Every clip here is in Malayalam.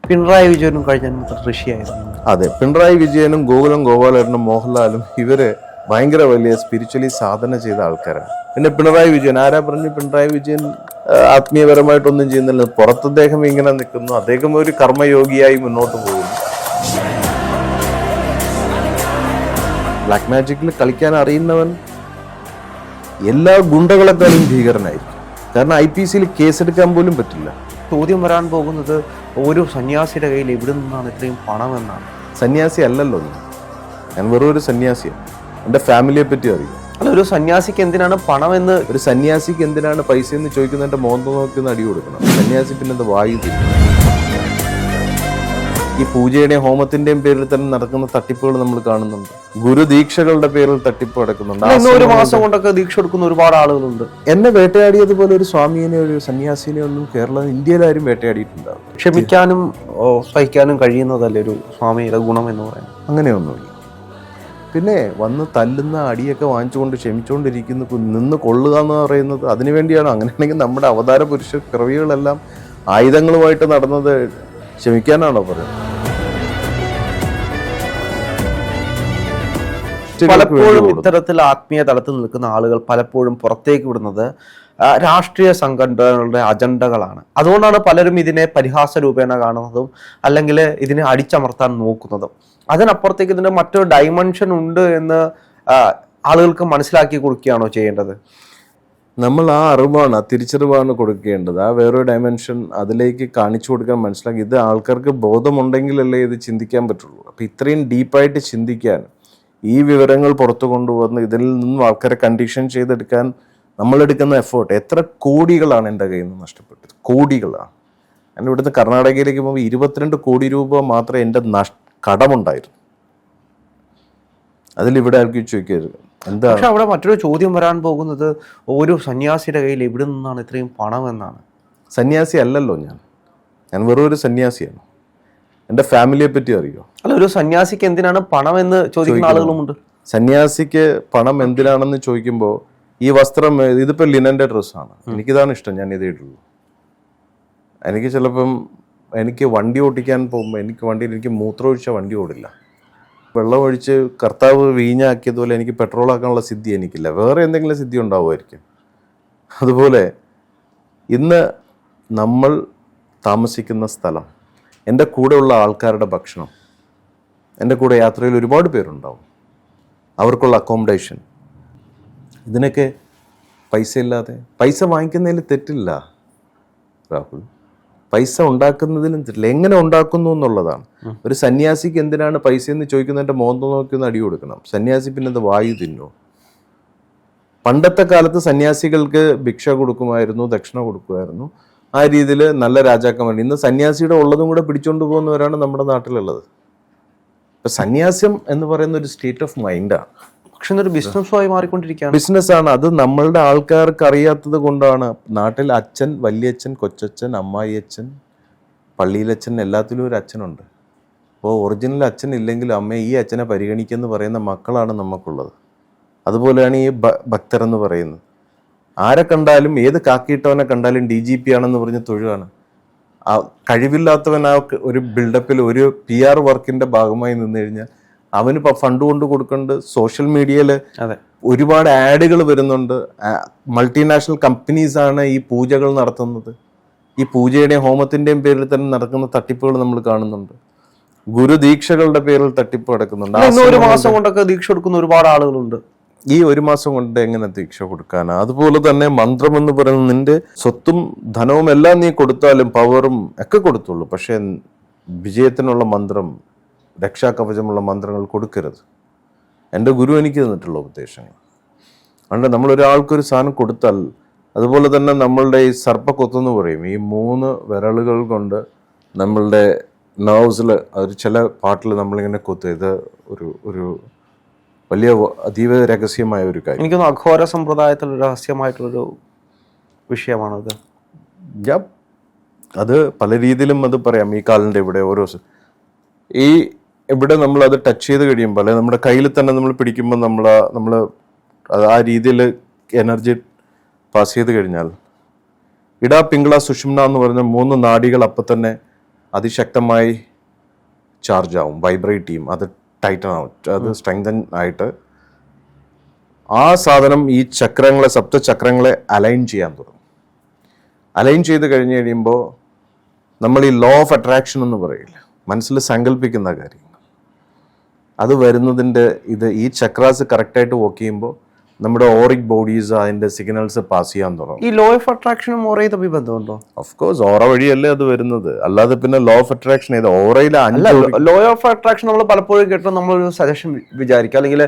പിണറായി വിജയനും കഴിഞ്ഞ ഋഷിയായിരുന്നു. അതെ, പിണറായി വിജയനും ഗോകുലം ഗോപാലേട്ടനും മോഹൻലാലും ഇവര് ഭയങ്കര വലിയ സ്പിരിച്വലി സാധന ചെയ്ത ആൾക്കാരാണ്. പിന്നെ പിണറായി വിജയൻ ആരാ പറഞ്ഞു പിണറായി വിജയൻ ആത്മീയപരമായിട്ടൊന്നും ചെയ്യുന്നില്ല. പുറത്ത് അദ്ദേഹം ഇങ്ങനെ നിൽക്കുന്നു, അദ്ദേഹം ഒരു കർമ്മയോഗിയായി മുന്നോട്ട് പോകുന്നു. ബ്ലാക്ക് മാജിക്കിൽ കളിക്കാൻ അറിയുന്നവൻ എല്ലാ ഗുണ്ടകളെക്കാളും ഭീകരനായിരിക്കും. കാരണം IPC കേസെടുക്കാൻ പോലും പറ്റില്ല. ചോദ്യം വരാൻ പോകുന്നത് ഓരോ സന്യാസിയുടെ കയ്യിൽ എവിടെ നിന്നാണ് ഇത്രയും പണം എന്നാണ്. സന്യാസി അല്ലല്ലോ ഞാൻ വെറും ഒരു സന്യാസിയാണ്. എൻ്റെ ഫാമിലിയെ പറ്റി അറിയും. അല്ല, ഒരു സന്യാസിക്ക് എന്തിനാണ് പണം എന്ന്, ഒരു സന്യാസിക്ക് എന്തിനാണ് പൈസ എന്ന് ചോദിക്കുന്നതിന്റെ മോന്ത നോക്കുന്ന അടി കൊടുക്കണം. സന്യാസി പിന്നെ വായു തിരിക്കും. ഈ പൂജയുടെയും ഹോമത്തിന്റെയും പേരിൽ തന്നെ നടക്കുന്ന തട്ടിപ്പുകൾ നമ്മൾ കാണുന്നുണ്ട്. ഗുരുദീക്ഷകളുടെ പേരിൽ തട്ടിപ്പ് നടക്കുന്നുണ്ട്. ഒരു മാസം കൊണ്ടൊക്കെ ദീക്ഷ എടുക്കുന്ന ഒരുപാട് ആളുകളുണ്ട്. എന്നെ വേട്ടയാടിയതുപോലെ ഒരു സ്വാമിയെ ഒരു സന്യാസിനെ ഒന്നും ഇന്ത്യയിലാരും വേട്ടയാടിയിട്ടുണ്ടാവും. ക്ഷമിക്കാനും സഹിക്കാനും കഴിയുന്നതല്ലേ ഒരു സ്വാമിയുടെ ഗുണം എന്ന് പറയുന്നത്. അങ്ങനെയൊന്നുമില്ല. പിന്നെ വന്ന് തല്ലുന്ന അടിയൊക്കെ വാങ്ങിച്ചുകൊണ്ട് ക്ഷമിച്ചുകൊണ്ടിരിക്കുന്നു, നിന്ന് കൊള്ളുക എന്ന് പറയുന്നത് അതിനുവേണ്ടിയാണോ? അങ്ങനെയാണെങ്കിൽ നമ്മുടെ അവതാര പുരുഷ പിറവികളെല്ലാം ആയുധങ്ങളുമായിട്ട് നടന്നത് ക്ഷമിക്കാനാണോ പറയുന്നത്? പലപ്പോഴും ഇത്തരത്തിൽ ആത്മീയ തലത്തിൽ നിൽക്കുന്ന ആളുകൾ പലപ്പോഴും പുറത്തേക്ക് വിടുന്നത് രാഷ്ട്രീയ സംഘടനകളുടെ അജണ്ടകളാണ്. അതുകൊണ്ടാണ് പലരും ഇതിനെ പരിഹാസ രൂപേണ കാണുന്നതും അല്ലെങ്കിൽ ഇതിനെ അടിച്ചമർത്താൻ നോക്കുന്നതും. അതിനപ്പുറത്തേക്ക് ഇതിന്റെ മറ്റൊരു ഡൈമെൻഷൻ ഉണ്ട് എന്ന് ആളുകൾക്ക് മനസ്സിലാക്കി കൊടുക്കുകയാണോ ചെയ്യേണ്ടത്? നമ്മൾ ആ അറിവാണ്, ആ തിരിച്ചറിവാണ് കൊടുക്കേണ്ടത്. ആ വേറൊരു ഡയമെൻഷൻ അതിലേക്ക് കാണിച്ചു കൊടുക്കാൻ, മനസ്സിലാക്കി. ഇത് ആൾക്കാർക്ക് ബോധമുണ്ടെങ്കിലല്ലേ ഇത് ചിന്തിക്കാൻ പറ്റുള്ളൂ. അപ്പം ഇത്രയും ഡീപ്പായിട്ട് ചിന്തിക്കാൻ, ഈ വിവരങ്ങൾ പുറത്തു കൊണ്ടുവന്ന് ഇതിൽ നിന്നും ആൾക്കാരെ കണ്ടീഷൻ ചെയ്തെടുക്കാൻ നമ്മളെടുക്കുന്ന എഫേർട്ട്, എത്ര കോടികളാണ് എൻ്റെ കയ്യിൽ നിന്ന് നഷ്ടപ്പെട്ടത്? കോടികളാണ്. ഞാൻ ഇവിടുന്ന് കർണാടകയിലേക്ക് പോകുമ്പോൾ 22 കോടി രൂപ മാത്രമേ എൻ്റെ കടമുണ്ടായിരുന്നു. അതിലിവിടെ ആർക്കും ചോദിക്കരുത് എന്താ. പക്ഷെ അവിടെ മറ്റൊരു ചോദ്യം വരാൻ പോകുന്നത് ഓരോ സന്യാസിയുടെ കയ്യിൽ എവിടെ നിന്നാണ് ഇത്രയും പണം എന്നാണ്. സന്യാസി അല്ലല്ലോ ഞാൻ വെറും ഒരു സന്യാസിയാണ്. എൻ്റെ ഫാമിലിയെ പറ്റി അറിയോ? അല്ല, ഒരു സന്യാസിക്ക് എന്തിനാണ് പണം എന്ന് ചോദിക്കുന്ന ആളുകളുമുണ്ട്. സന്യാസിക്ക് പണം എന്തിനാണെന്ന് ചോദിക്കുമ്പോൾ ഈ വസ്ത്രം, ഇതിപ്പോൾ ലിനൻ്റെ ഡ്രസ്സാണ്, എനിക്കിതാണ് ഇഷ്ടം, ഞാൻ ഇതേ ഇടുള്ളൂ. എനിക്ക് ചിലപ്പം എനിക്ക് വണ്ടി ഓടിക്കാൻ പോകുമ്പോൾ എനിക്ക് മൂത്രമൊഴിച്ച വണ്ടി ഓടില്ല. വെള്ളമൊഴിച്ച് കർത്താവ് വീഞ്ഞാക്കിയതുപോലെ എനിക്ക് പെട്രോളാക്കാനുള്ള സിദ്ധി എനിക്കില്ല. വേറെ എന്തെങ്കിലും സിദ്ധി ഉണ്ടാവുമായിരിക്കും. അതുപോലെ ഇന്ന് നമ്മൾ താമസിക്കുന്ന സ്ഥലം, എൻ്റെ കൂടെയുള്ള ആൾക്കാരുടെ ഭക്ഷണം, എൻ്റെ കൂടെ യാത്രയിൽ ഒരുപാട് പേരുണ്ടാവും, അവർക്കുള്ള അക്കോമഡേഷൻ, ഇതിനൊക്കെ പൈസ ഇല്ലാതെ, പൈസ വാങ്ങിക്കുന്നതിൽ തെറ്റില്ല രാഹുൽ, പൈസ ഉണ്ടാക്കുന്നതിലും തെറ്റില്ല. എങ്ങനെ ഉണ്ടാക്കുന്നു എന്നുള്ളതാണ്. ഒരു സന്യാസിക്ക് എന്തിനാണ് പൈസ എന്ന് ചോദിക്കുന്നതിൻ്റെ മോന്ത നോക്കി ഒന്ന് അടി കൊടുക്കണം. സന്യാസി പിന്നെ വായു തിന്നോ? പണ്ടത്തെ കാലത്ത് സന്യാസികൾക്ക് ഭിക്ഷ കൊടുക്കുമായിരുന്നു, ദക്ഷിണ കൊടുക്കുമായിരുന്നു. ആ രീതിയിൽ നല്ല രാജാക്കന്മാർ. ഇന്ന് സന്യാസിയുടെ ഉള്ളതും കൂടെ പിടിച്ചുകൊണ്ട് പോകുന്നവരാണ് നമ്മുടെ നാട്ടിലുള്ളത്. ഇപ്പം സന്യാസം എന്ന് പറയുന്ന ഒരു സ്റ്റേറ്റ് ഓഫ് മൈൻഡാണ്. പക്ഷെ ഒരു ബിസിനസ്സായി മാറിക്കൊണ്ടിരിക്കുകയാണ്. ബിസിനസ്സാണ്. അത് നമ്മളുടെ ആൾക്കാർക്ക് അറിയാത്തത് കൊണ്ടാണ്. നാട്ടിൽ അച്ഛൻ, വലിയച്ഛൻ, കൊച്ചച്ഛൻ, അമ്മായിയച്ഛൻ, പള്ളിയിലച്ഛൻ, എല്ലാത്തിലും ഒരു അച്ഛനുണ്ട്. അപ്പോൾ ഒറിജിനൽ അച്ഛൻ ഇല്ലെങ്കിൽ അമ്മ ഈ അച്ഛനെ പരിഗണിക്കുമെന്ന് പറയുന്ന മക്കളാണ് നമുക്കുള്ളത്. അതുപോലെയാണ് ഈ ഭക്തരെന്ന് പറയുന്നത്. ആരെ കണ്ടാലും, ഏത് കാക്കിയിട്ടവനെ കണ്ടാലും DGP ആണെന്ന് പറഞ്ഞ് തൊഴുവാണ്. ആ കഴിവില്ലാത്തവൻ ആ ഒരു ബിൽഡപ്പിൽ ഒരു PR വർക്കിന്റെ ഭാഗമായി നിന്ന് കഴിഞ്ഞാൽ അവന് ഫണ്ട് കൊണ്ട് കൊടുക്കുന്നുണ്ട്. സോഷ്യൽ മീഡിയയിൽ ഒരുപാട് ആഡുകൾ വരുന്നുണ്ട്. മൾട്ടിനാഷണൽ കമ്പനീസാണ് ഈ പൂജകൾ നടത്തുന്നത്. ഈ പൂജയുടെയും ഹോമത്തിന്റെയും പേരിൽ തന്നെ നടക്കുന്ന തട്ടിപ്പുകൾ നമ്മൾ കാണുന്നുണ്ട്. ഗുരുദീക്ഷകളുടെ പേരിൽ തട്ടിപ്പ് നടക്കുന്നുണ്ട്. ഒരു മാസം കൊണ്ടൊക്കെ ദീക്ഷ കൊടുക്കുന്ന ഒരുപാട് ആളുകളുണ്ട്. ഈ ഒരു മാസം കൊണ്ട് എങ്ങനെ ദീക്ഷ കൊടുക്കാനാ? അതുപോലെ തന്നെ മന്ത്രം എന്ന് പറയുന്നത്, നിന്റെ സ്വത്തും ധനവും എല്ലാം നീ കൊടുത്താലും പവറും ഒക്കെ കൊടുത്തുള്ളൂ, പക്ഷെ വിജയത്തിനുള്ള മന്ത്രം, രക്ഷാകവചമുള്ള മന്ത്രങ്ങൾ കൊടുക്കരുത്. എൻ്റെ ഗുരു എനിക്ക് തന്നിട്ടുള്ള ഉപദേശങ്ങൾ. അതുകൊണ്ട് നമ്മളൊരാൾക്കൊരു സാധനം കൊടുത്താൽ, അതുപോലെ തന്നെ നമ്മളുടെ ഈ സർപ്പക്കൊത്തെന്ന് പറയും, ഈ 3 വിരലുകൾ കൊണ്ട് നമ്മളുടെ നെർവ്സിൽ ഒരു ചില പാട്ടിൽ നമ്മളിങ്ങനെ കൊത്തുക. ഇത് ഒരു വലിയ അതീവ രഹസ്യമായ ഒരു കാര്യം. എനിക്കൊന്ന് അഘോര സമ്പ്രദായത്തിൽ രഹസ്യമായിട്ടുള്ളൊരു വിഷയമാണത്. അത് പല രീതിയിലും അത് പറയാം. ഈ കാലിൻ്റെ ഇവിടെ ഓരോ ഇവിടെ നമ്മളത് ടച്ച് ചെയ്ത് കഴിയുമ്പോൾ, അല്ലെ നമ്മുടെ കയ്യിൽ തന്നെ നമ്മൾ പിടിക്കുമ്പോൾ നമ്മൾ ആ രീതിയിൽ എനർജി പാസ് ചെയ്ത് കഴിഞ്ഞാൽ, ഇട പിങ്കള സുഷുമ്ന എന്ന് പറഞ്ഞ 3 നാഡികൾ അപ്പം തന്നെ അതിശക്തമായി ചാർജ് ആവും, വൈബ്രേറ്റ് ചെയ്യും, അത് ടൈറ്റൻ ആവും, അത് സ്ട്രെങ്തൻ ആയിട്ട് ആ സാധനം ഈ ചക്രങ്ങളെ, സപ്തചക്രങ്ങളെ അലൈൻ ചെയ്യാൻ തുടങ്ങും. അലൈൻ ചെയ്ത് കഴിഞ്ഞ് കഴിയുമ്പോൾ നമ്മൾ ഈ ലോ ഓഫ് അട്രാക്ഷൻ എന്ന് പറയില്ല, മനസ്സിൽ സങ്കല്പിക്കുന്ന കാര്യങ്ങൾ, അത് വരുന്നതിൻ്റെ ഈ ചക്രാസ് കറക്റ്റായിട്ട് വർക്ക് ചെയ്യുമ്പോൾ നമ്മുടെ ഓറിക് ബോഡീസ് അതിൻ്റെ സിഗ്നൽസ് പാസ് ചെയ്യാൻ തുടങ്ങും. ഈ ലോ ഓഫ് അട്രാക്ഷനും ഓറയും തമ്മിൽ ബന്ധമുണ്ടോ? ഓഫ് കോഴ്സ്, ഓറ വഴിയല്ലേ അത് വരുന്നത്, അല്ലാതെ പിന്നെ ലോ ഓഫ് അട്രാക്ഷൻ ചെയ്ത് ഓറയിലെ ലോ ഓഫ് അട്രാക്ഷൻ നമ്മൾ പലപ്പോഴും കേട്ടോ, നമ്മളൊരു സജഷൻ വിചാരിക്കുക, അല്ലെങ്കിൽ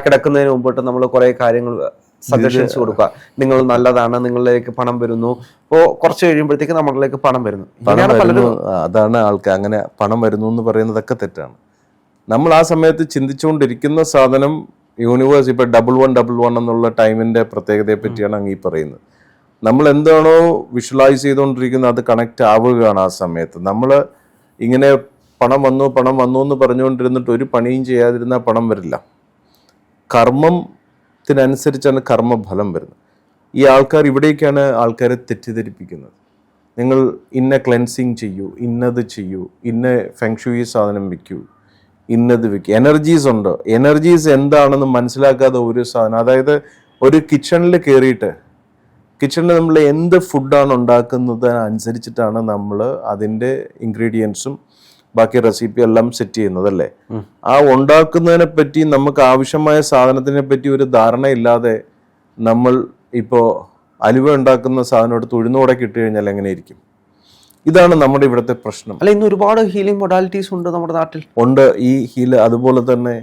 കിടക്കുന്നതിന് മുമ്പോട്ട് നമ്മൾ കുറെ കാര്യങ്ങൾ സജഷൻസ് കൊടുക്കുക, നിങ്ങൾ നല്ലതാണ്, നിങ്ങളിലേക്ക് പണം വരുന്നു, അപ്പോൾ കുറച്ച് കഴിയുമ്പോഴത്തേക്ക് നമ്മളിലേക്ക് പണം വരുന്നു. അതാണ് ആൾക്കാർ അങ്ങനെ പണം വരുന്നു എന്ന് പറയുന്നതൊക്കെ തെറ്റാണ്. നമ്മൾ ആ സമയത്ത് ചിന്തിച്ചുകൊണ്ടിരിക്കുന്ന സാധനം യൂണിവേഴ്സ്, ഇപ്പൊ 1111 എന്നുള്ള ടൈമിന്റെ പ്രത്യേകതയെ പറ്റിയാണ് അങ്ങ് ഈ പറയുന്നത്. നമ്മൾ എന്താണോ വിഷ്വലൈസ് ചെയ്തുകൊണ്ടിരിക്കുന്നത് അത് കണക്ട് ആവുകയാണ് ആ സമയത്ത്. നമ്മൾ ഇങ്ങനെ പണം വന്നു എന്ന് പറഞ്ഞുകൊണ്ടിരുന്നിട്ട് ഒരു പണിയും ചെയ്യാതിരുന്നാൽ പണം വരില്ല. കർമ്മത്തിനനുസരിച്ചാണ് കർമ്മഫലം വരുന്നത്. ഈ ആൾക്കാർ ഇവിടേക്കാണ് ആൾക്കാരെ തെറ്റിദ്ധരിപ്പിക്കുന്നത്. നിങ്ങൾ ഇന്ന ക്ലെൻസിങ് ചെയ്യൂ, ഇന്നത് ചെയ്യൂ, ഇന്ന ഫെങ്ഷുയി സാധനം വിൽക്കൂ, ഇന്നത് വിൽക്കുക. എനർജീസ് ഉണ്ട്, എനർജീസ് എന്താണെന്ന് മനസ്സിലാക്കാതെ ഒരു സാധനം, അതായത് ഒരു കിച്ചണിൽ കയറിയിട്ട് കിച്ചണിൽ നമ്മൾ എന്ത് ഫുഡാണ് ഉണ്ടാക്കുന്നത് അനുസരിച്ചിട്ടാണ് നമ്മൾ അതിൻ്റെ ഇൻഗ്രീഡിയൻസും ബാക്കി റെസിപ്പി എല്ലാം സെറ്റ് ചെയ്യുന്നത് അല്ലേ. ആ ഉണ്ടാക്കുന്നതിനെ പറ്റി നമുക്ക് ആവശ്യമായ സാധനത്തിനെ പറ്റി ഒരു ധാരണ ഇല്ലാതെ നമ്മൾ ഇപ്പോൾ അലുവ ഉണ്ടാക്കുന്ന സാധനം എടുത്ത് ഉഴുന്നോടൊക്കെ ഇട്ട് കഴിഞ്ഞാൽ എങ്ങനെ ഇരിക്കും? ഇതാണ് നമ്മുടെ ഇവിടുത്തെ പ്രശ്നം. അല്ല, ഇന്ന് ഒരുപാട് ഹീലിംഗ് മൊഡാലിറ്റീസ് ഉണ്ട് നമ്മുടെ നാട്ടിൽ. ഉണ്ട് ഈ അതുപോലെ തന്നെ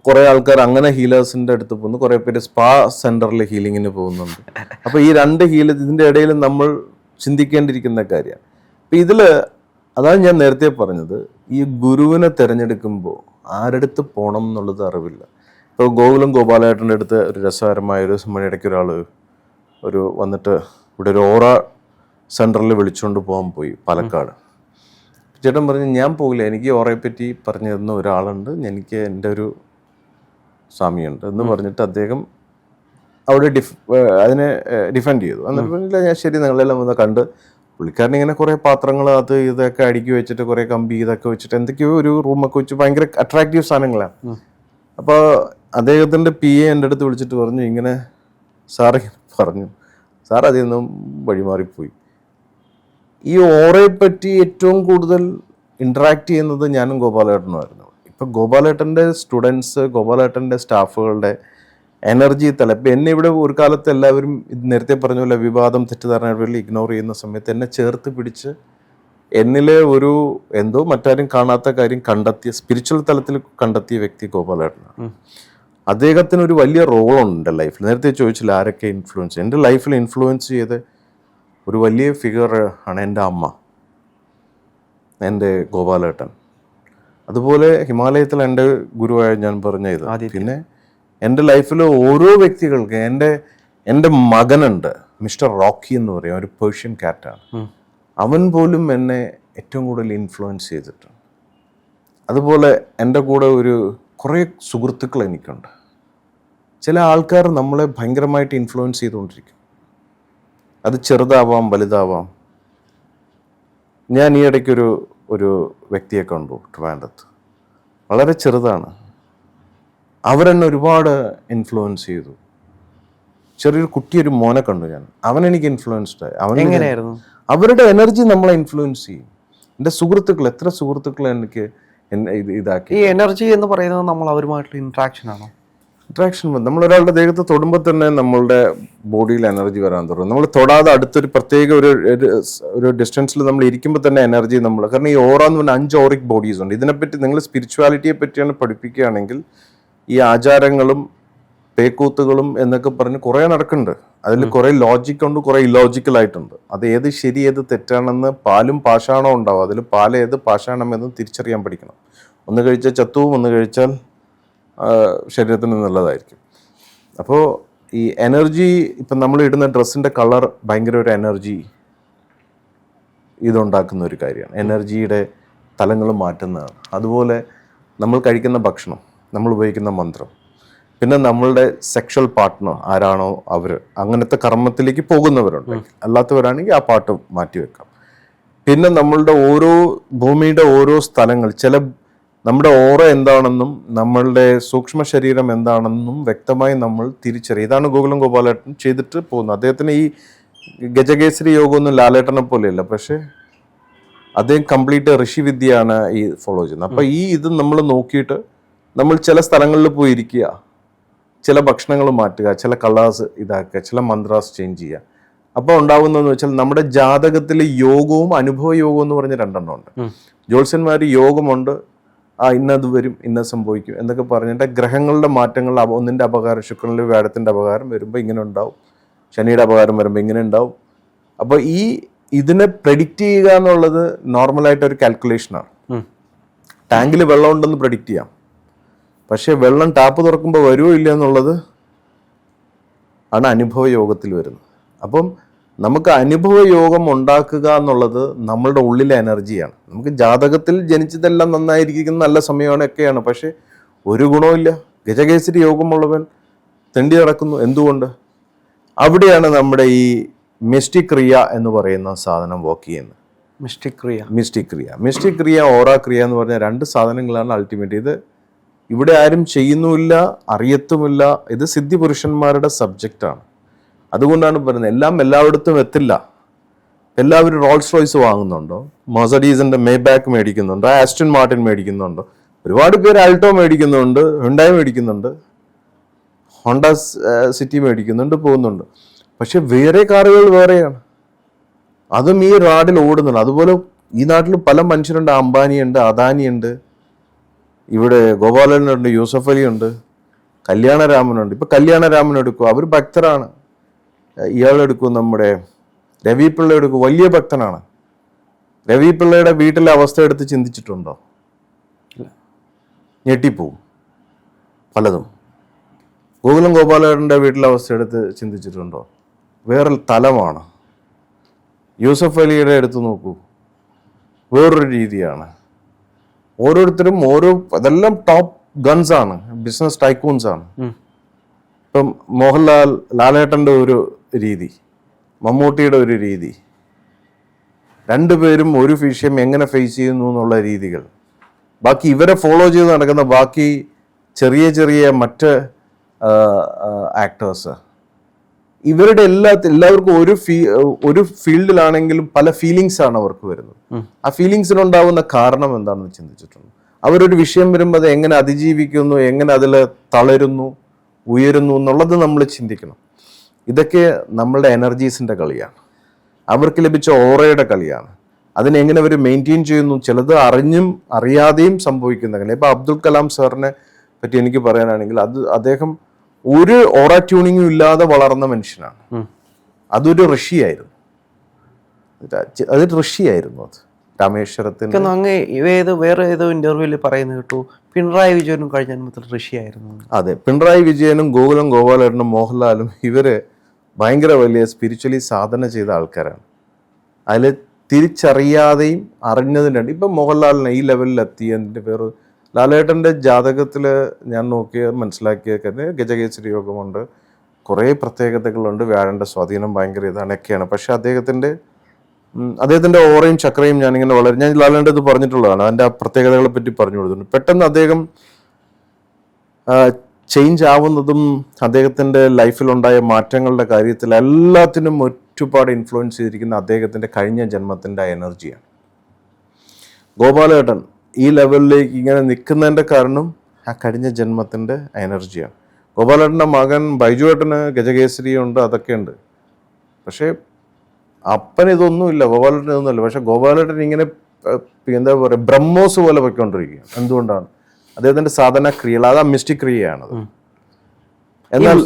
കുറെ ആൾക്കാർ അങ്ങനെ ഹീലേഴ്സിന്റെ അടുത്ത് പോകുന്നു, കുറെ പേര് സ്പാ സെന്ററിൽ ഹീലിങ്ങിന് പോകുന്നുണ്ട്. അപ്പൊ ഈ രണ്ട് ഇതിന്റെ ഇടയിൽ നമ്മൾ ചിന്തിക്കേണ്ടിയിരിക്കുന്ന കാര്യമാണ്. അപ്പൊ ഇതില് അതാണ് ഞാൻ നേരത്തെ പറഞ്ഞത്, ഈ ഗുരുവിനെ തിരഞ്ഞെടുക്കുമ്പോൾ ആരടുത്ത് പോകണം എന്നുള്ളത് അറിവില്ല. ഇപ്പോൾ ഗോപാലേട്ടൻ്റെ അടുത്ത് ഒരു രസകരമായ ഒരു ഇടയ്ക്ക് ഒരാൾ വന്നിട്ട് ഇവിടെ ഒരു ഓറ സെൻറ്ററിൽ വിളിച്ചുകൊണ്ട് പോകാൻ പോയി, പാലക്കാട്. ചേട്ടൻ പറഞ്ഞു ഞാൻ പോകില്ല, എനിക്ക് ഓറയെ പറ്റി പറഞ്ഞു തരുന്ന ഒരാളുണ്ട്, എനിക്ക് എൻ്റെ ഒരു സ്വാമിയുണ്ട് എന്ന് പറഞ്ഞിട്ട് അദ്ദേഹം അവിടെ അതിനെ ഡിഫെൻഡ് ചെയ്തു. എന്നിട്ട് പറഞ്ഞില്ല, ഞാൻ ശരി നിങ്ങളെല്ലാം വന്ന് കണ്ട്. പുള്ളിക്കാരൻ ഇങ്ങനെ കുറേ പാത്രങ്ങൾ അത് ഇതൊക്കെ അടുക്കി വെച്ചിട്ട് കുറേ കമ്പി ഇതൊക്കെ വെച്ചിട്ട് എന്തൊക്കെയോ ഒരു റൂമൊക്കെ വെച്ച് ഭയങ്കര അട്രാക്റ്റീവ് സാധനങ്ങളാണ്. അപ്പോൾ അദ്ദേഹത്തിൻ്റെ PA എൻ്റെ അടുത്ത് വിളിച്ചിട്ട് പറഞ്ഞു, ഇങ്ങനെ സാറിങ്ങനെ പറഞ്ഞു. സാർ അതിൽ നിന്നും വഴിമാറിപ്പോയി. ഈ ഓറയെ പറ്റി ഏറ്റവും കൂടുതൽ ഇൻട്രാക്ട് ചെയ്യുന്നത് ഞാനും ഗോപാലേട്ടനുമായിരുന്നു. ഇപ്പം ഗോപാലേട്ടൻ്റെ സ്റ്റുഡൻസ്, ഗോപാലേട്ടൻ്റെ സ്റ്റാഫുകളുടെ എനർജി ഇപ്പം എന്നെ ഇവിടെ ഒരു കാലത്ത് എല്ലാവരും നേരത്തെ പറഞ്ഞ പോലെ വിവാദം, തെറ്റിദ്ധാരണകളിൽ ഇഗ്നോർ ചെയ്യുന്ന സമയത്ത് എന്നെ ചേർത്ത് പിടിച്ച് എന്നിലെ ഒരു എന്തോ മറ്റാരും കാണാത്ത കാര്യം കണ്ടെത്തിയ, സ്പിരിച്വൽ തലത്തിൽ കണ്ടെത്തിയ വ്യക്തി ഗോപാലേട്ടനാണ്. അദ്ദേഹത്തിന് ഒരു വലിയ റോളുണ്ട് എൻ്റെ ലൈഫിൽ. നേരത്തെ ചോദിച്ചില്ല ആരൊക്കെ ഇൻഫ്ലുവൻസ്, എൻ്റെ ലൈഫിൽ ഇൻഫ്ലുവൻസ് ചെയ്ത് ഒരു വലിയ ഫിഗർ ആണ് എൻ്റെ അമ്മ, എൻ്റെ ഗോപാലേട്ടൻ. അതുപോലെ ഹിമാലയത്തിൽ എൻ്റെ ഗുരുവായ ഞാൻ പറഞ്ഞ ഇത്. പിന്നെ എൻ്റെ ലൈഫിൽ ഓരോ വ്യക്തികൾക്ക്, എൻ്റെ മകനുണ്ട് മിസ്റ്റർ റോക്കി എന്ന് പറയും, ഒരു പേർഷ്യൻ ക്യാറ്റാണ്. അവൻ പോലും എന്നെ ഏറ്റവും കൂടുതൽ ഇൻഫ്ലുവൻസ് ചെയ്തിട്ടുണ്ട്. അതുപോലെ എൻ്റെ കൂടെ കുറേ സുഹൃത്തുക്കൾ എനിക്കുണ്ട്. ചില ആൾക്കാർ നമ്മളെ ഭയങ്കരമായിട്ട് ഇൻഫ്ലുവൻസ് ചെയ്തുകൊണ്ടിരിക്കും. അത് ചെറുതാവാം വലുതാവാം. ഞാൻ ഈ ഇടയ്ക്ക് ഒരു വ്യക്തിയെ കണ്ടു ട്രിവാൻഡ്രത്ത്, വളരെ ചെറുതാണ്. അവരെന്നെ ഒരുപാട് ഇൻഫ്ലുവൻസ് ചെയ്തു. ചെറിയൊരു ഒരു മോനെ കണ്ടു ഞാൻ, അവനെനിക്ക് ഇൻഫ്ലുവൻസ്ഡ് ആയി. അവരുടെ എനർജി നമ്മളെ ഇൻഫ്ലുവൻസ് ചെയ്യും. എൻ്റെ സുഹൃത്തുക്കൾ, എത്ര സുഹൃത്തുക്കൾ എനിക്ക് ഇതാക്കി. ഈ എനർജി എന്ന് പറയുന്നത് നമ്മൾ അവരുമായിട്ടുള്ള ഇൻട്രാക്ഷൻ ആണോ? ഇൻട്രാക്ഷൻ, നമ്മളൊരാളുടെ ദേഹത്ത് തൊടുമ്പോൾ തന്നെ നമ്മളുടെ ബോഡിയിൽ എനർജി വരാൻ തുടങ്ങും. നമ്മൾ തൊടാതെ അടുത്തൊരു പ്രത്യേക ഒരു ഡിസ്റ്റൻസിൽ നമ്മൾ ഇരിക്കുമ്പോൾ തന്നെ എനർജി കാരണം ഈ ഓറ എന്ന് പറഞ്ഞാൽ 5 ഓറിക് ബോഡീസ് ഉണ്ട്. ഇതിനെപ്പറ്റി നിങ്ങൾ സ്പിരിച്വാലിറ്റിയെ പറ്റിയാണ് പഠിപ്പിക്കുകയാണെങ്കിൽ ഈ ആചാരങ്ങളും പേക്കൂത്തുകളും എന്നൊക്കെ പറഞ്ഞ് കുറേ നടക്കുന്നുണ്ട്. അതിൽ കുറേ ലോജിക് ഉണ്ട്, കുറേ ഇല്ലോജിക്കലായിട്ടുണ്ട്. അത് ഏത് ശരി ഏത് തെറ്റാണെന്ന്, പാലും പാഷാണോ ഉണ്ടാവും, അതിൽ പാലേത് പാഷാണമെന്ന് തിരിച്ചറിയാൻ പഠിക്കണം. ഒന്ന് കഴിച്ചാൽ ചത്തുവും, ഒന്ന് കഴിച്ചാൽ ശരീരത്തിന് നല്ലതായിരിക്കും. അപ്പോൾ ഈ എനർജി, ഇപ്പം നമ്മൾ ഇടുന്ന ഡ്രസ്സിൻ്റെ കളർ ഭയങ്കര ഒരു എനർജി ഇതുണ്ടാക്കുന്ന ഒരു കാര്യമാണ്. എനർജിയുടെ തലങ്ങൾ മാറ്റുന്നതാണ്. അതുപോലെ നമ്മൾ കഴിക്കുന്ന ഭക്ഷണം, നമ്മൾ ഉപയോഗിക്കുന്ന മന്ത്രം, പിന്നെ നമ്മളുടെ സെക്ഷൽ പാർട്ട്ണർ ആരാണോ അവർ, അങ്ങനത്തെ കർമ്മത്തിലേക്ക് പോകുന്നവരുണ്ട്. അല്ലാത്തവരാണെങ്കിൽ ആ പാട്ട് മാറ്റിവെക്കാം. പിന്നെ നമ്മളുടെ ഓരോ ഭൂമിയുടെ ഓരോ സ്ഥലങ്ങൾ, നമ്മുടെ ഓറ എന്താണെന്നും നമ്മളുടെ സൂക്ഷ്മ ശരീരം എന്താണെന്നും വ്യക്തമായി നമ്മൾ തിരിച്ചറിയും. ഇതാണ് ഗോകുലം ഗോപാലേട്ടൻ ചെയ്തിട്ട് പോകുന്നത്. അദ്ദേഹത്തിന് ഈ ഗജകേസരി യോഗമൊന്നും ലാലേട്ടനെ പോലെയല്ല, പക്ഷെ അദ്ദേഹം കംപ്ലീറ്റ് ഋഷിവിദ്യയാണ് ഈ ഫോളോ ചെയ്യുന്നത്. അപ്പൊ ഇത് നമ്മൾ നോക്കിയിട്ട് നമ്മൾ ചില സ്ഥലങ്ങളിൽ പോയി ഇരിക്കുക, ചില ഭക്ഷണങ്ങൾ മാറ്റുക, ചില കളേഴ്സ് ഇതാക്കുക, ചില മന്ത്രാസ് ചേഞ്ച് ചെയ്യുക. അപ്പോൾ ഉണ്ടാകുന്നതെന്ന് വെച്ചാൽ നമ്മുടെ ജാതകത്തിൽ യോഗവും അനുഭവ യോഗവും എന്ന് പറഞ്ഞ രണ്ടെണ്ണം ഉണ്ട്. ജ്യോത്സ്യന്മാർ യോഗമുണ്ട്, ഇന്നത് വരും, ഇന്നത് സംഭവിക്കും എന്നൊക്കെ പറഞ്ഞിട്ട് ഗ്രഹങ്ങളുടെ മാറ്റങ്ങൾ, ഒന്നിൻ്റെ അപകാരം, ശുക്രനിൽ വ്യാഴത്തിൻ്റെ അപകാരം വരുമ്പോൾ ഇങ്ങനെ ഉണ്ടാവും, ശനിയുടെ അപകാരം വരുമ്പോൾ ഇങ്ങനെ ഉണ്ടാവും. അപ്പോൾ ഇതിനെ പ്രെഡിക്റ്റ് ചെയ്യുക എന്നുള്ളത് നോർമലായിട്ട് ഒരു കാൽക്കുലേഷനാണ്. ടാങ്കിൽ വെള്ളം ഉണ്ടെന്ന് പ്രെഡിക്റ്റ് ചെയ്യാം, പക്ഷേ വെള്ളം ടാപ്പ് തുറക്കുമ്പോൾ വരുമോ ഇല്ല എന്നുള്ളത് ആണ് അനുഭവ യോഗത്തിൽ വരുന്നത്. അപ്പം നമുക്ക് അനുഭവ യോഗം ഉണ്ടാക്കുക എന്നുള്ളത് നമ്മളുടെ ഉള്ളിലെ എനർജിയാണ്. നമുക്ക് ജാതകത്തിൽ ജനിച്ചതെല്ലാം നന്നായിരിക്കുന്ന നല്ല സമയമാണ് ഒക്കെയാണ്, പക്ഷെ ഒരു ഗുണവുമില്ല. ഗജകേസരി യോഗമുള്ളവൻ തെണ്ടി നടക്കുന്നു. എന്തുകൊണ്ട്? അവിടെയാണ് നമ്മുടെ ഈ മിസ്റ്റിക് ക്രിയ എന്ന് പറയുന്ന സാധനം വർക്ക് ചെയ്യുന്നത്. മിസ്റ്റിക് ക്രിയ ഓറ ക്രിയ എന്ന് പറഞ്ഞ രണ്ട് സാധനങ്ങളാണ് അൾട്ടിമേറ്റ്. ഇത് ഇവിടെ ആരും ചെയ്യുന്നുമില്ല, അറിയത്തുമില്ല. ഇത് സിദ്ധി പുരുഷന്മാരുടെ സബ്ജക്റ്റാണ്. അതുകൊണ്ടാണ് പറയുന്നത് എല്ലാം എല്ലായിടത്തും എത്തില്ല. എല്ലാവരും റോൾസ് റോയ്സ് വാങ്ങുന്നുണ്ടോ, മെർസഡീസിന്റെ മേബാക്ക് മേടിക്കുന്നുണ്ടോ, ആസ്റ്റൺ മാർട്ടിൻ മേടിക്കുന്നുണ്ടോ, ഒരുപാട് പേര് ആൾട്ടോ മേടിക്കുന്നുണ്ട്, ഹുണ്ടായി മേടിക്കുന്നുണ്ട്, ഹോണ്ട സിറ്റി മേടിക്കുന്നുണ്ട്, പോകുന്നുണ്ട്. പക്ഷെ വേറെ കാറുകൾ വേറെയാണ്, അതും ഈ റോഡിൽ ഓടുന്നുണ്ട്. അതുപോലെ ഈ നാട്ടിൽ പല മനുഷ്യരുണ്ട്. അംബാനിയുണ്ട്, അദാനിയുണ്ട്, ഇവിടെ ഗോപാലനുണ്ട്, യൂസഫ് അലി ഉണ്ട്, കല്യാണരാമനുണ്ട്. ഇപ്പൊ കല്യാണരാമൻ എടുക്കും, അവർ ഭക്തരാണ്. ഇയാളെടുക്കും, നമ്മുടെ രവി പിള്ള എടുക്കും, വലിയ ഭക്തനാണ്. രവി പിള്ളയുടെ വീട്ടിലെ അവസ്ഥ എടുത്ത് ചിന്തിച്ചിട്ടുണ്ടോ? ഞെട്ടിപ്പോവും പലതും. ഗോകുലം ഗോപാലേട്ടൻ്റെ വീട്ടിലെ അവസ്ഥ എടുത്ത് ചിന്തിച്ചിട്ടുണ്ടോ? വേറെ തലമാണ്. യൂസഫ് അലിയുടെ എടുത്ത് നോക്കൂ, വേറൊരു രീതിയാണ്. ഓരോരുത്തരും അതെല്ലാം ടോപ്പ് ഗൺസ് ആണ്, ബിസിനസ് ടൈക്കൂൺസ് ആണ്. ഇപ്പം ലാലേട്ടൻ്റെ ഒരു രീതി, മമ്മൂട്ടിയുടെ ഒരു രീതി, രണ്ടുപേരും ഒരു വിഷയം എങ്ങനെ ഫേസ് ചെയ്യുന്നു എന്നുള്ള രീതികൾ. ബാക്കി ഇവരെ ഫോളോ ചെയ്ത് നടക്കുന്ന ബാക്കി ചെറിയ ചെറിയ മറ്റ് ആക്ടേഴ്സ്, ഇവരുടെ എല്ലാവർക്കും ഒരു ഫീൽഡിലാണെങ്കിലും പല ഫീലിങ്സ് ആണ് അവർക്ക് വരുന്നത്. ആ ഫീലിങ്സിനുണ്ടാവുന്ന കാരണം എന്താണെന്ന് ചിന്തിച്ചിട്ടുണ്ട്? അവരൊരു വിഷയം വരുമ്പോൾ അത് എങ്ങനെ അതിജീവിക്കുന്നു, എങ്ങനെ അതിൽ തളരുന്നു, ഉയരുന്നു എന്നുള്ളത് നമ്മൾ ചിന്തിക്കണം. ഇതൊക്കെ നമ്മളുടെ എനർജീസിൻ്റെ കളിയാണ്, അവർക്ക് ലഭിച്ച ഓറയുടെ കളിയാണ്. അതിനെങ്ങനെ അവർ മെയിൻറ്റെയിൻ ചെയ്യുന്നു, ചിലത് അറിഞ്ഞും അറിയാതെയും സംഭവിക്കുന്ന കളി. ഇപ്പം അബ്ദുൽ കലാം സാറിനെ പറ്റി എനിക്ക് പറയാനാണെങ്കിൽ അദ്ദേഹം ഒരു ഓറ ട്യൂണിങ്ങും ഇല്ലാതെ വളർന്ന മനുഷ്യനാണ്. അതൊരു ഋഷിയായിരുന്നു, അത് രാമേശ്വരത്തിന്. വേറെ ഏതോ ഇന്റർവ്യൂവിൽ പറയുന്നത് കേട്ടു, പിണറായി വിജയനും കഴിഞ്ഞ ജന്മത്തിൽ ഋഷിയായിരുന്നു. അതെ, പിണറായി വിജയനും ഗോകുലം ഗോപാലേട്ടനും മോഹൻലാലും ഇവര് ഭയങ്കര വലിയ സ്പിരിച്വലി സാധന ചെയ്ത ആൾക്കാരാണ്. അതിൽ തിരിച്ചറിയാതെയും അറിഞ്ഞതിൻ്റെ ഇപ്പം മോഹൻലാലിനെ ഈ ലെവലിൽ എത്തിയതിൻ്റെ വേറെ ലാലേട്ടൻ്റെ ജാതകത്തിൽ ഞാൻ മനസ്സിലാക്കിയ ഗജകേസരി യോഗമുണ്ട്, കുറേ പ്രത്യേകതകളുണ്ട്, വ്യാഴൻ്റെ സ്വാധീനം ഭയങ്കര ഇതൊക്കെയാണ്. പക്ഷെ അദ്ദേഹത്തിൻ്റെ ഓറയും ചക്രയും ഞാനിങ്ങനെ ഞാൻ ലാലേട്ടൻ്റെ ഇത് പറഞ്ഞിട്ടുള്ളതാണ്, അതിൻ്റെ ആ പ്രത്യേകതകളെ പറ്റി പറഞ്ഞു കൊടുത്തിട്ടുണ്ട്. പെട്ടെന്ന് അദ്ദേഹം ചേഞ്ച് ആവുന്നതും അദ്ദേഹത്തിൻ്റെ ലൈഫിലുണ്ടായ മാറ്റങ്ങളുടെ കാര്യത്തിൽ എല്ലാത്തിനും ഒരുപാട് ഇൻഫ്ലുവൻസ് ചെയ്തിരിക്കുന്ന അദ്ദേഹത്തിൻ്റെ കഴിഞ്ഞ ജന്മത്തിൻ്റെ എനർജിയാണ്. ഗോപാലേട്ടൻ ഈ ലെവലിലേക്ക് ഇങ്ങനെ നിൽക്കുന്നതിൻ്റെ കാരണം ആ കഴിഞ്ഞ ജന്മത്തിൻ്റെ എനർജിയാണ്. ഗോപാലേട്ടൻ്റെ മകൻ ബൈജുവേട്ടന് ഗജകേസരി ഉണ്ട്, അതൊക്കെ ഉണ്ട്. പക്ഷേ അപ്പന് ഇതൊന്നുമില്ല, ഗോപാലേട്ടൻ ഇതൊന്നുമില്ല. പക്ഷെ ഗോപാലേട്ടൻ ഇങ്ങനെ എന്താ പറയുക, ബ്രഹ്മോസ് പോലെ പൊയ്ക്കൊണ്ടിരിക്കുകയാണ്. എന്തുകൊണ്ടാണ്? അദ്ദേഹത്തിന്റെ സാധന ക്രിയകൾ, അത് മിസ്റ്റിക് ക്രിയയാണത്. എന്നാൽ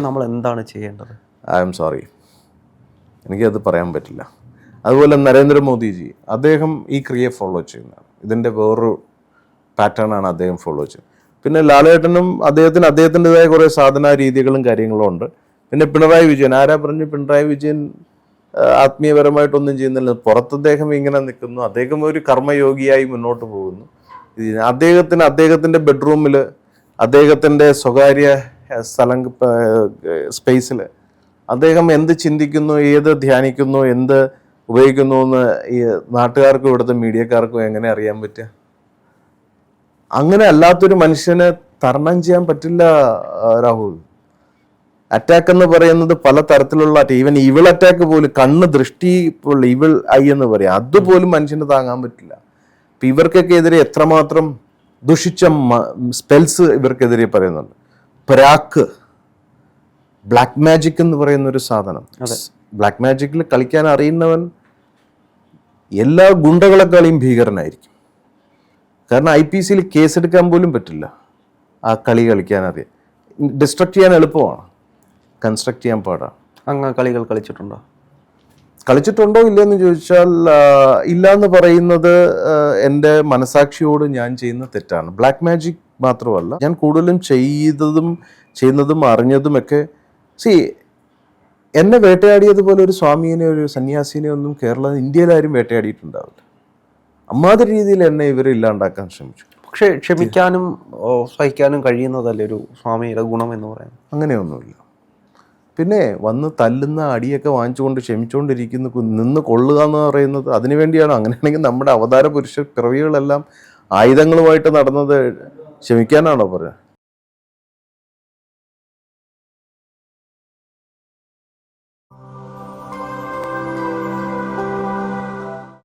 നമ്മൾ എന്താണ് ചെയ്യേണ്ടത്? ഐ എം സോറി, എനിക്കത് പറയാൻ പറ്റില്ല. അതുപോലെ നരേന്ദ്രമോദിജി, അദ്ദേഹം ഈ ക്രിയ ഫോളോ ചെയ്യുന്നതാണ്. ഇതിൻ്റെ വേറൊരു പാറ്റേൺ ആണ് അദ്ദേഹം ഫോളോ ചെയ്യുന്നത്. പിന്നെ ലാലേട്ടനും അദ്ദേഹത്തിൻ്റെതായ കുറേ സാധനാ രീതികളും കാര്യങ്ങളും ഉണ്ട്. പിന്നെ പിണറായി വിജയൻ, ആരാ പറഞ്ഞു പിണറായി വിജയൻ ആത്മീയപരമായിട്ടൊന്നും ചെയ്യുന്നില്ല? പുറത്ത് അദ്ദേഹം ഇങ്ങനെ നിൽക്കുന്നു, അദ്ദേഹം ഒരു കർമ്മയോഗിയായി മുന്നോട്ട് പോകുന്നു. അദ്ദേഹത്തിൻ്റെ ബെഡ്റൂമിൽ, അദ്ദേഹത്തിൻ്റെ സ്വകാര്യ സ്പേസിൽ അദ്ദേഹം എന്ത് ചിന്തിക്കുന്നു, ഏത് ധ്യാനിക്കുന്നു, എന്ത് ഉപയോഗിക്കുന്നു എന്ന് ഈ നാട്ടുകാർക്കും ഇവിടുത്തെ മീഡിയക്കാർക്കും എങ്ങനെ അറിയാൻ പറ്റുക? അങ്ങനെ അല്ലാത്തൊരു മനുഷ്യനെ തരണം ചെയ്യാൻ പറ്റില്ല രാഹുൽ. അറ്റാക്ക് എന്ന് പറയുന്നത് പല തരത്തിലുള്ള ഈവൻ ഇവിൾ അറ്റാക്ക് പോലും, കണ്ണ് ദൃഷ്ടി ഇവിൾ ഐ എന്ന് പറയാം, അതുപോലും മനുഷ്യന് താങ്ങാൻ പറ്റില്ല. ഇപ്പൊ ഇവർക്കൊക്കെ എതിരെ എത്രമാത്രം ദുഷിച്ച സ്പെൽസ് ഇവർക്കെതിരെ പറയുന്നുണ്ട്. പ്രാക്ക്, ബ്ലാക്ക് മാജിക് എന്ന് പറയുന്ന ഒരു സാധനം. ബ്ലാക്ക് മാജിക്കിൽ കളിക്കാൻ അറിയുന്നവൻ എല്ലാ ഗുണ്ടകളെക്കാളും ഭീകരനായിരിക്കും. കാരണം IPC കേസെടുക്കാൻ പോലും പറ്റില്ല. ആ കളി കളിക്കാൻ അറിയാം. ഡിസ്ട്രക്ട് ചെയ്യാൻ എളുപ്പമാണ്, കൺസ്ട്രക്ട് ചെയ്യാൻ പാടാണ്. അങ്ങ് കളികൾ കളിച്ചിട്ടുണ്ടോ ഇല്ലയെന്ന് ചോദിച്ചാൽ ഇല്ല എന്ന് പറയുന്നത് എൻ്റെ മനസാക്ഷിയോട് ഞാൻ ചെയ്യുന്ന തെറ്റാണ്. ബ്ലാക്ക് മാജിക് മാത്രമല്ല, ഞാൻ കൂടുതലും ചെയ്യുന്നതും അറിഞ്ഞതുമൊക്കെ എന്നെ വേട്ടയാടിയതുപോലെ ഒരു സ്വാമിയെ, ഒരു സന്യാസിനെ ഒന്നും ഇന്ത്യയിലാരും വേട്ടയാടിയിട്ടുണ്ടാവില്ല. അമ്മാതിരി രീതിയിൽ എന്നെ ഇവരെ ഇല്ലാണ്ടാക്കാൻ ശ്രമിച്ചു. പക്ഷെ ക്ഷമിക്കാനും സഹിക്കാനും കഴിയുന്നതല്ലേ ഒരു സ്വാമിയുടെ ഗുണം എന്ന് പറയുന്നത്? അങ്ങനെയൊന്നുമില്ല. പിന്നെ വന്ന് തല്ലുന്ന അടിയൊക്കെ വാങ്ങിച്ചുകൊണ്ട് ക്ഷമിച്ചുകൊണ്ടിരിക്കുന്നു, നിന്ന് കൊള്ളുക എന്ന് പറയുന്നത് അതിനുവേണ്ടിയാണ്. അങ്ങനെയാണെങ്കിൽ നമ്മുടെ അവതാര പുരുഷ പിറവികളെല്ലാം ആയുധങ്ങളുമായിട്ട് നടന്നത് ക്ഷമിക്കാനാണോ പറയുക?